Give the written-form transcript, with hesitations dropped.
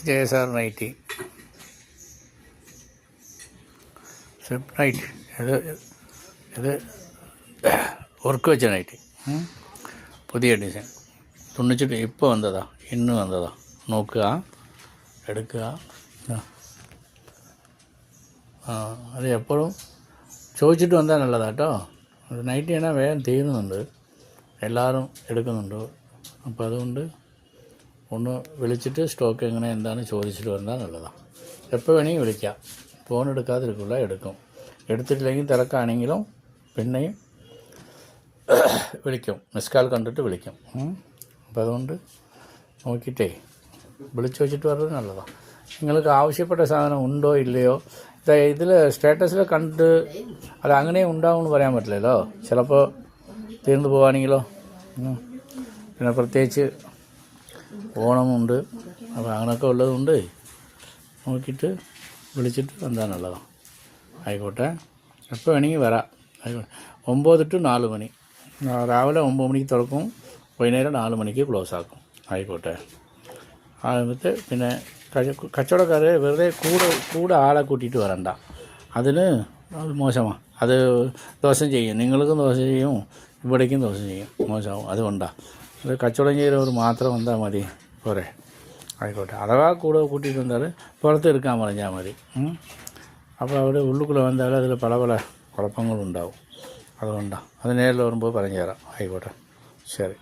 JSR nighty slip night. ഇത് work വെച്ച nighty, പുതിയ ഡിസൈൻ. തുന്നിച്ചിട്ട് ഇപ്പോൾ വന്നതാ, ഇന്ന് വന്നതാ. നോക്കുക, എടുക്കുക. അത് എപ്പോഴും ചോദിച്ചിട്ട് വന്നാൽ നല്ലതാണ് കേട്ടോ. അത് നൈറ്റ് ചെയ്യണ വേഗം തീരുന്നുണ്ട്, എല്ലാവരും എടുക്കുന്നുണ്ട്. അപ്പോൾ അതുകൊണ്ട് ഒന്ന് വിളിച്ചിട്ട് സ്റ്റോക്ക് എങ്ങനെ എന്താണ് ചോദിച്ചിട്ട് വന്നാൽ നല്ലതാണ്. എപ്പോൾ വേണമെങ്കിൽ വിളിക്കാം, ഫോൺ എടുക്കാതിരിക്കില്ല, എടുക്കും. എടുത്തിട്ടില്ലെങ്കിൽ തിരക്കാണെങ്കിലും പിന്നെയും വിളിക്കും, മിസ് കാൾ കണ്ടിട്ട് വിളിക്കും. അപ്പോൾ അതുകൊണ്ട് നോക്കിയിട്ടേ വിളിച്ച് വെച്ചിട്ട് പറഞ്ഞത് നല്ലതാണ്. നിങ്ങൾക്ക് ആവശ്യപ്പെട്ട സാധനം ഉണ്ടോ ഇല്ലയോ, ഇതിൽ സ്റ്റാറ്റസിൽ കണ്ട് അത് അങ്ങനെ ഉണ്ടാവുമെന്ന് പറയാൻ പറ്റില്ലല്ലോ. ചിലപ്പോൾ തീർന്നു പോവുകയാണെങ്കിലോ. പിന്നെ പ്രത്യേകിച്ച് ഓണമുണ്ട്, അപ്പോൾ അങ്ങനെയൊക്കെ ഉള്ളതുകൊണ്ട് നോക്കിയിട്ട് വിളിച്ചിട്ട് എന്താണുള്ളതാണ്. ആയിക്കോട്ടെ, എപ്പോൾ വേണമെങ്കിൽ വരാം. ആയിക്കോട്ടെ. 9 to 4 മണി, രാവിലെ 9 മണിക്ക് തുറക്കും, വൈകുന്നേരം 4 മണിക്ക് ക്ലോസ് ആക്കും. ആയിക്കോട്ടെ. എന്നിട്ട് പിന്നെ കച്ചവടക്കാർ വെറുതെ കൂടെ ആളെ കൂട്ടിയിട്ട് വരണ്ട, അതിന് അത് മോശമാണ്. അത് ദോഷം ചെയ്യും, നിങ്ങൾക്കും ദോഷം ചെയ്യും, ഇവിടേക്കും ദോഷം ചെയ്യും, മോശമാവും. അതുകൊണ്ടാണ് അത് കച്ചവടം ചെയ്യുന്നവർ മാത്രം വന്നാൽ മതി, പോരെ. ആയിക്കോട്ടെ. അഥവാ കൂടെ കൂട്ടിയിട്ട് വന്നാൽ പുറത്ത് എടുക്കാൻ പറഞ്ഞാൽ മതി. അപ്പോൾ അവിടെ ഉള്ളിൽ വന്നാൽ അതിൽ പല കുഴപ്പങ്ങളുണ്ടാവും. അതുകൊണ്ടാണ് അത് നേരിൽ വരുമ്പോൾ പറഞ്ഞു തരാം. ആയിക്കോട്ടെ, ശരി.